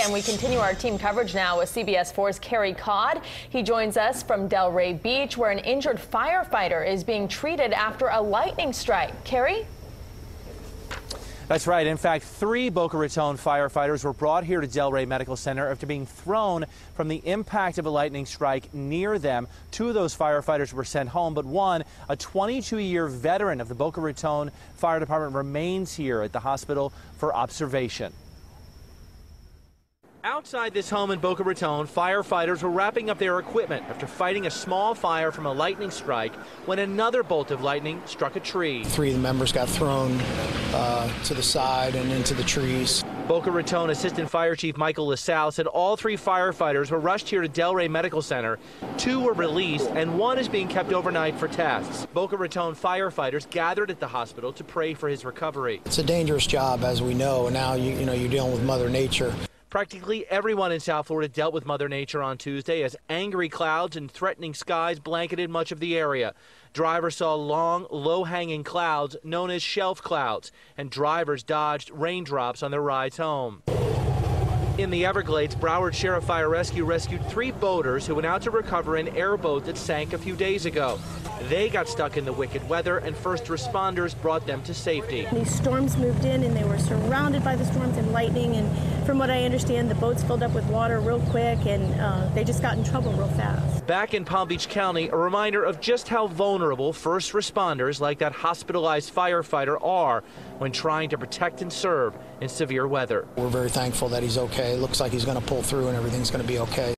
And we continue our team coverage now with CBS 4's Carey. He joins us from Delray Beach, where an injured firefighter is being treated after a lightning strike. Carey? That's right. In fact, 3 Boca Raton firefighters were brought here to Delray Medical Center after being thrown from the impact of a lightning strike near them. 2 of those firefighters were sent home, but one, a 22-year veteran of the Boca Raton Fire Department, remains here at the hospital for observation. Outside this home in Boca Raton, firefighters were wrapping up their equipment after fighting a small fire from a lightning strike when another bolt of lightning struck a tree. 3 of the members got thrown to the side and into the trees. Boca Raton Assistant Fire Chief Michael LaSalle said all 3 firefighters were rushed here to Delray Medical Center. 2 were released and 1 is being kept overnight for tests. Boca Raton firefighters gathered at the hospital to pray for his recovery. It's a dangerous job, as we know, and now you're dealing with Mother Nature. Practically everyone in South Florida dealt with Mother Nature on Tuesday as angry clouds and threatening skies blanketed much of the area. Drivers saw long, low-hanging clouds known as shelf clouds, and drivers dodged raindrops on their rides home. In the Everglades, Broward Sheriff Fire Rescue rescued 3 boaters who went out to recover an airboat that sank a few days ago. They got stuck in the wicked weather, and first responders brought them to safety. These storms moved in, and they were surrounded by the storms and lightning, and from what I understand, the boats filled up with water real quick, and they just got in trouble real fast. Back in Palm Beach County, a reminder of just how vulnerable first responders like that hospitalized firefighter are when trying to protect and serve in severe weather. We're very thankful that he's okay. It looks like he's going to pull through and everything's going to be okay.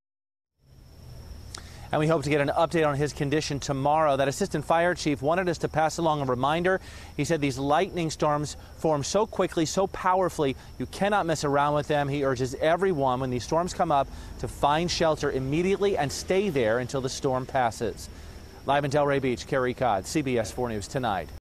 And we hope to get an update on his condition tomorrow. That assistant fire chief wanted us to pass along a reminder. He said these lightning storms form so quickly, so powerfully, you cannot mess around with them. He urges everyone, when these storms come up, to find shelter immediately and stay there until the storm passes. Live in Delray Beach, Carey, CBS 4 News Tonight.